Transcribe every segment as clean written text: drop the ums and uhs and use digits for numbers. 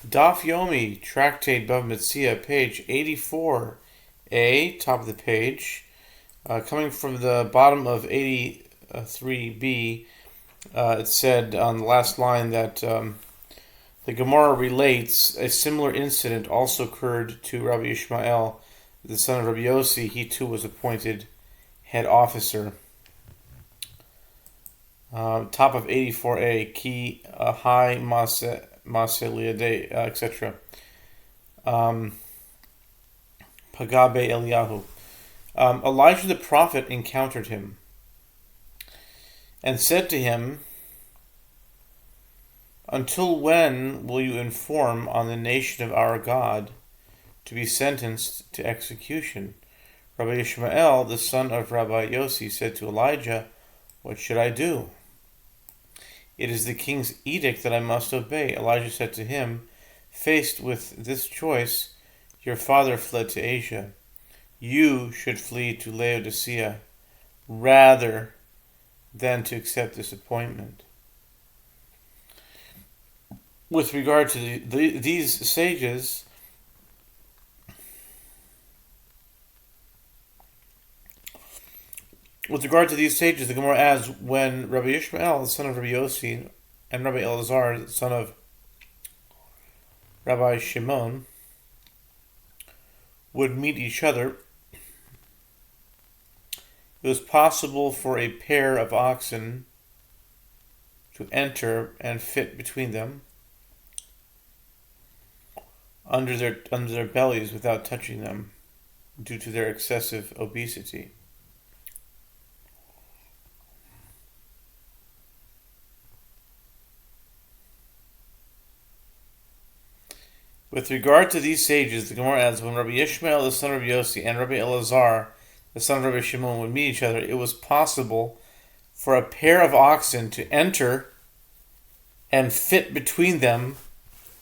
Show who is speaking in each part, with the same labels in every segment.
Speaker 1: Daf Yomi, Tractate Bava Metzia, page 84a, top of the page. Coming from the bottom of 83b, it said on the last line that the Gemara relates a similar incident also occurred to Rabbi Ishmael, the son of Rabbi Yossi. He too was appointed head officer. Top of 84a, Ki High Maseliade, etc. Pagabe Eliyahu. Elijah the prophet encountered him and said to him, "Until when will you inform on the nation of our God to be sentenced to execution?" Rabbi Ishmael, the son of Rabbi Yossi, said to Elijah, "What should I do? It is the king's edict that I must obey." Elijah said to him, "Faced with this choice, your father fled to Asia. You should flee to Laodicea rather than to accept this appointment." With regard to these sages, the Gemara adds, when Rabbi Ishmael, the son of Rabbi Yossi, and Rabbi Elazar, the son of Rabbi Shimon, would meet each other, it was possible for a pair of oxen to enter and fit between them under their bellies without touching them due to their excessive obesity. With regard to these sages, the Gemara adds, when Rabbi Ishmael, the son of Yossi, and Rabbi Elazar, the son of Rabbi Shimon, would meet each other, it was possible for a pair of oxen to enter and fit between them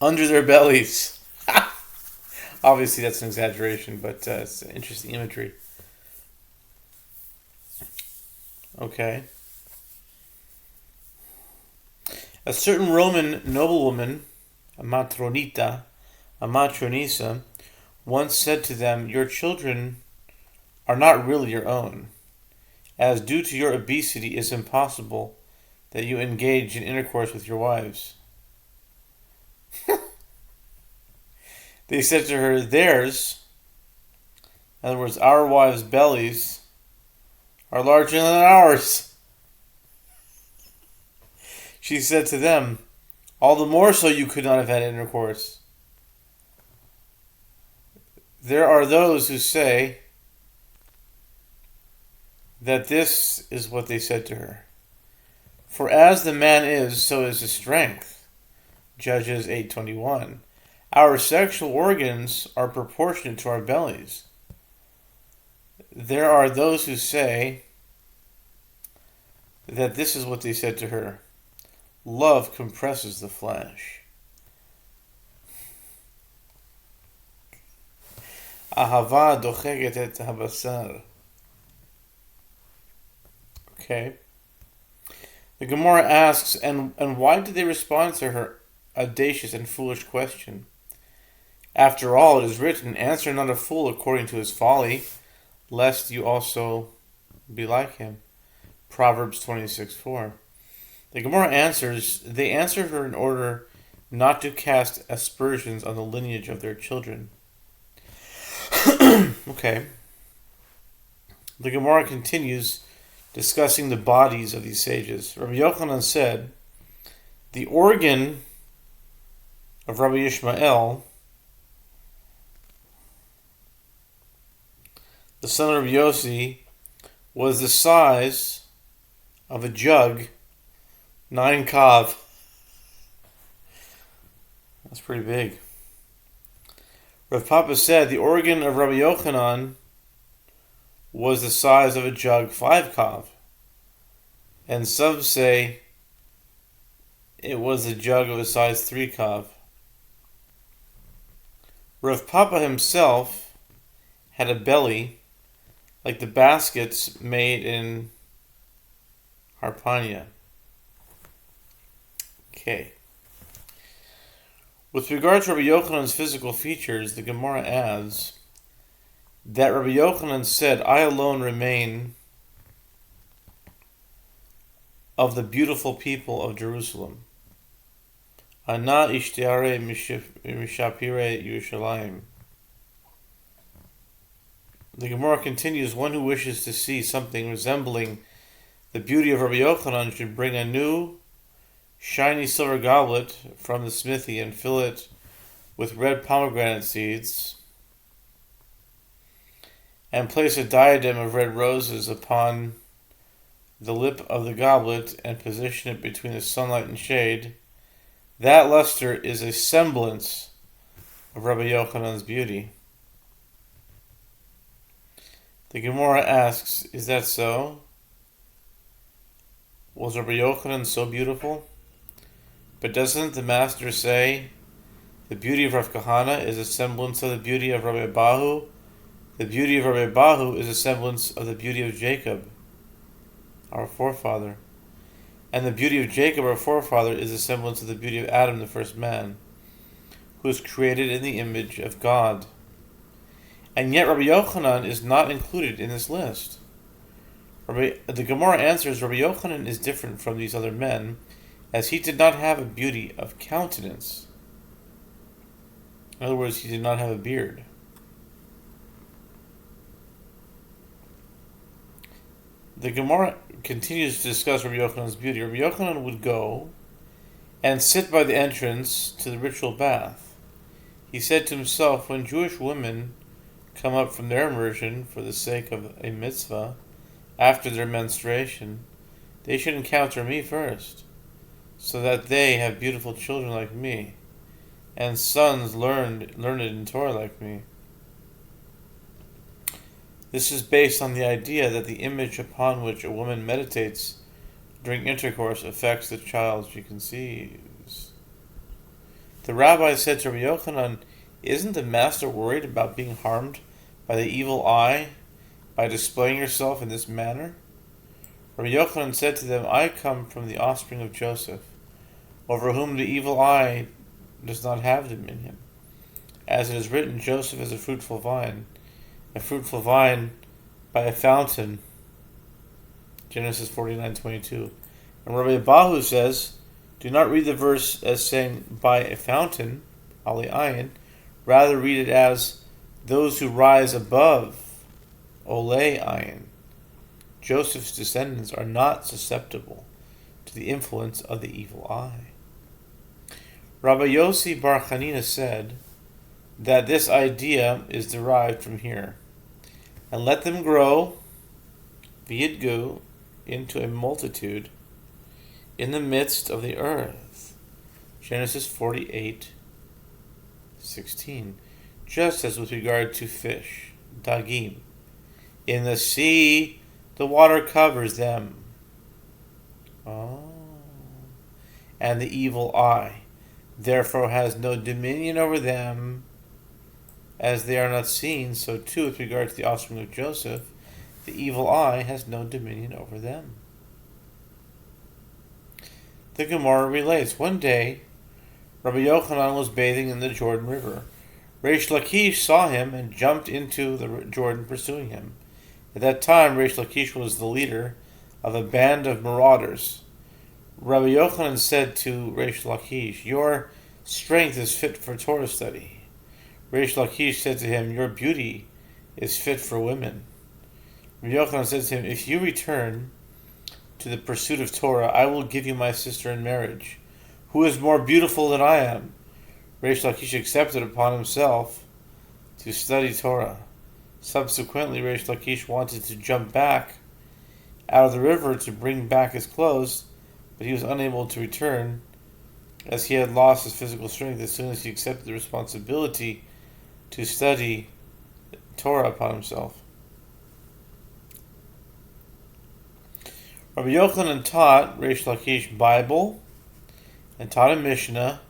Speaker 1: under their bellies. Obviously, that's an exaggeration, but it's an interesting imagery. Okay. A certain Roman noblewoman, a matronita, a matronisa, once said to them, "Your children are not really your own, as due to your obesity it is impossible that you engage in intercourse with your wives." They said to her, "Theirs," in other words, our wives' bellies, "are larger than ours." She said to them, "All the more so you could not have had intercourse." There are those who say that this is what they said to her. "For as the man is, so is his strength." Judges 8:21. Our sexual organs are proportionate to our bellies. There are those who say that this is what they said to her. Love compresses the flesh. Ahava docheget et habasar. Okay. The Gemara asks, and why did they respond to her audacious and foolish question? After all, it is written, "Answer not a fool according to his folly, lest you also be like him." Proverbs 26:4. The Gemara answers, they answered her in order not to cast aspersions on the lineage of their children. Okay. The Gemara continues discussing the bodies of these sages. Rabbi Yochanan said, the organ of Rabbi Ishmael, the son of Rabbi Yossi, was the size of a jug, 9 kav. That's pretty big. Rav Papa said the organ of Rabbi Yochanan was the size of a jug, 5 kav. And some say it was a jug of a size 3 kav. Rav Papa himself had a belly like the baskets made in Harpania. Okay. With regard to Rabbi Yochanan's physical features, the Gemara adds that Rabbi Yochanan said, I alone remain of the beautiful people of Jerusalem. Ana ishtiare mishapire Yerushalayim. The Gemara continues, one who wishes to see something resembling the beauty of Rabbi Yochanan should bring a new, shiny silver goblet from the smithy and fill it with red pomegranate seeds, and place a diadem of red roses upon the lip of the goblet and position it between the sunlight and shade. That luster is a semblance of Rabbi Yochanan's beauty. The Gemara asks, is that so? Was Rabbi Yochanan so beautiful? But doesn't the Master say the beauty of Rav Kahana is a semblance of the beauty of Rabbi Bahu? The beauty of Rabbi Bahu is a semblance of the beauty of Jacob, our forefather. And the beauty of Jacob, our forefather, is a semblance of the beauty of Adam, the first man, who was created in the image of God. And yet Rabbi Yochanan is not included in this list. The Gemara answers, Rabbi Yochanan is different from these other men, as he did not have a beauty of countenance. In other words, he did not have a beard. The Gemara continues to discuss Rabbi Yochanan's beauty. Rabbi Yochanan would go and sit by the entrance to the ritual bath. He said to himself, when Jewish women come up from their immersion for the sake of a mitzvah after their menstruation, they should encounter me first, so that they have beautiful children like me, and sons learned in Torah like me. This is based on the idea that the image upon which a woman meditates during intercourse affects the child she conceives. The rabbi said to Rabbi Yochanan, isn't the Master worried about being harmed by the evil eye by displaying yourself in this manner? Rabbi Yochanan said to them, I come from the offspring of Joseph, over whom the evil eye does not have dominion. As it is written, Joseph is a fruitful vine by a fountain. Genesis 49:22. And Rabbi Bahu says, do not read the verse as saying by a fountain, Ali Ayin, rather read it as those who rise above, Ole Ayin. Joseph's descendants are not susceptible to the influence of the evil eye. Rabbi Yossi Bar Chanina said that this idea is derived from here. And let them grow, v'yidgu, into a multitude in the midst of the earth. Genesis 48:16. Just as with regard to fish, dagim. In the sea, the water covers them. And the evil eye, therefore, has no dominion over them, as they are not seen, so too with regard to the offspring of Joseph, the evil eye has no dominion over them. The Gemara relates, one day, Rabbi Yochanan was bathing in the Jordan River. Reish Lakish saw him and jumped into the Jordan pursuing him. At that time, Reish Lakish was the leader of a band of marauders. Rabbi Yochanan said to Reish Lakish, your strength is fit for Torah study. Reish Lakish said to him, your beauty is fit for women. Rabbi Yochanan said to him, if you return to the pursuit of Torah, I will give you my sister in marriage. Who is more beautiful than I am? Reish Lakish accepted upon himself to study Torah. Subsequently, Reish Lakish wanted to jump back out of the river to bring back his clothes, but he was unable to return as he had lost his physical strength as soon as he accepted the responsibility to study Torah upon himself. Rabbi Yochanan taught Reish Lakish Bible and taught him Mishnah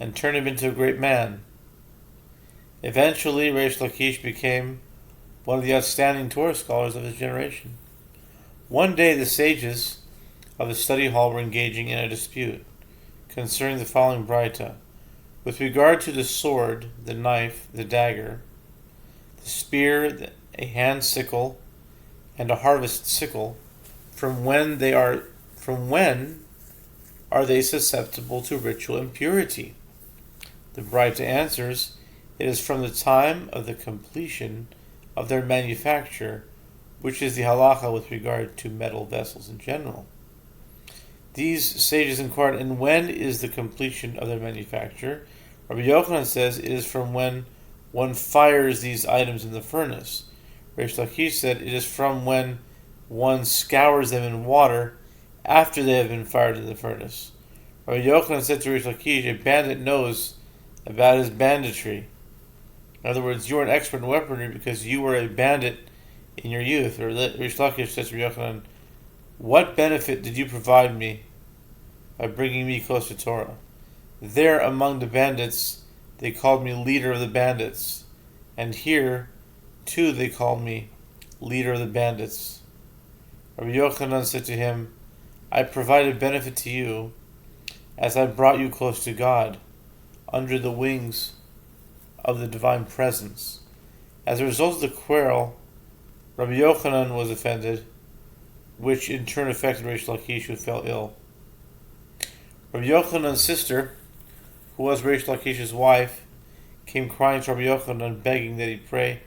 Speaker 1: and turned him into a great man. Eventually, Reish Lakish became one of the outstanding Torah scholars of his generation. One day, the sages of the study hall were engaging in a dispute concerning the following braita. With regard to the sword, the knife, the dagger, the spear, a hand sickle, and a harvest sickle, from when are they susceptible to ritual impurity? The Braita answers, it is from the time of the completion of their manufacture, which is the halacha with regard to metal vessels in general. These sages inquired, and when is the completion of their manufacture? Rabbi Yochanan says it is from when one fires these items in the furnace. Reish Lakish said it is from when one scours them in water after they have been fired in the furnace. Rabbi Yochanan said to Reish Lakish, a bandit knows about his banditry. In other words, you are an expert in weaponry because you were a bandit in your youth. Or Reish Lakish says to Rabbi Yochanan, what benefit did you provide me by bringing me close to Torah? There among the bandits, they called me leader of the bandits. And here, too, they called me leader of the bandits. Rabbi Yochanan said to him, I provided benefit to you as I brought you close to God, under the wings of the divine presence. As a result of the quarrel, Rabbi Yochanan was offended, which in turn affected Reish Lakish, who fell ill. Rabbi Yochanan's sister, who was Reish Lakish's wife, came crying to Rabbi Yochanan, begging that he pray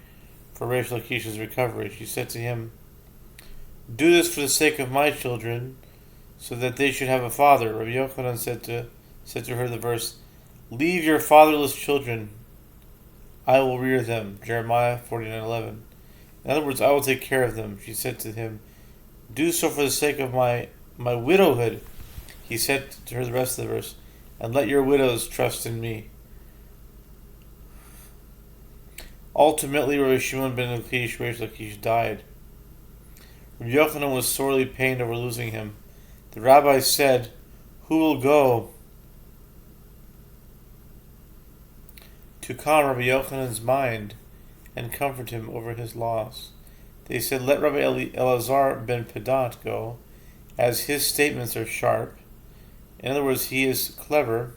Speaker 1: for Reish Lakish's recovery. She said to him, do this for the sake of my children, so that they should have a father. Rabbi Yochanan said to her the verse, leave your fatherless children, I will rear them. Jeremiah 49:11. In other words, I will take care of them. She said to him, do so for the sake of my widowhood. He said to her the rest of the verse, and let your widows trust in me. Ultimately, Rabbi Shimon ben Lakish, Reish Lakish, died. Rabbi Yochanan was sorely pained over losing him. The rabbi said, who will go to calm Rabbi Yochanan's mind and comfort him over his loss? They said, let Rabbi Elazar ben Pedat go, as his statements are sharp. In other words, he is clever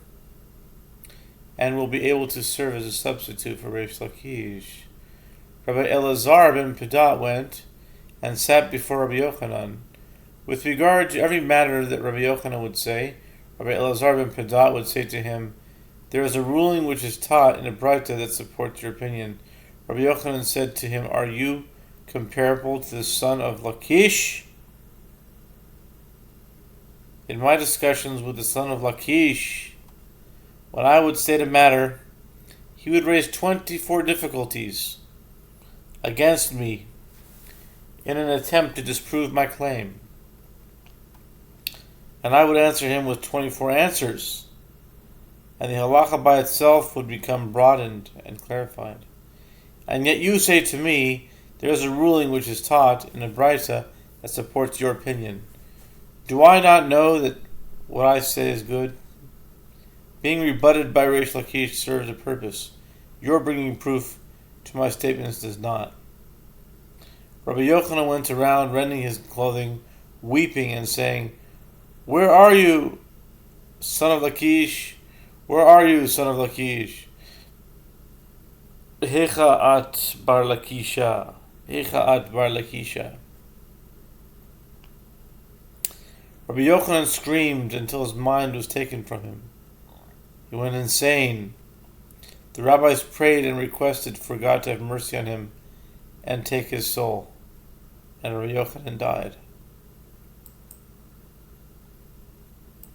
Speaker 1: and will be able to serve as a substitute for Reish Lakish. Rabbi Elazar ben Pedat went and sat before Rabbi Yochanan. With regard to every matter that Rabbi Yochanan would say, Rabbi Elazar ben Pedat would say to him, there is a ruling which is taught in a Braita that supports your opinion. Rabbi Yochanan said to him, are you comparable to the son of Lakish? In my discussions with the son of Lakish, when I would state a matter, he would raise 24 difficulties against me in an attempt to disprove my claim. And I would answer him with 24 answers, and the halacha by itself would become broadened and clarified. And yet you say to me, there is a ruling which is taught in a Braita that supports your opinion. Do I not know that what I say is good? Being rebutted by Reish Lakish serves a purpose. Your bringing proof to my statements does not. Rabbi Yochanan went around rending his clothing, weeping and saying, where are you, son of Lakish? Where are you, son of Lakish? Hecha at bar Lakisha. Hecha at bar Lakisha. Rabbi Yochanan screamed until his mind was taken from him. He went insane. The rabbis prayed and requested for God to have mercy on him and take his soul. And Rabbi Yochanan died.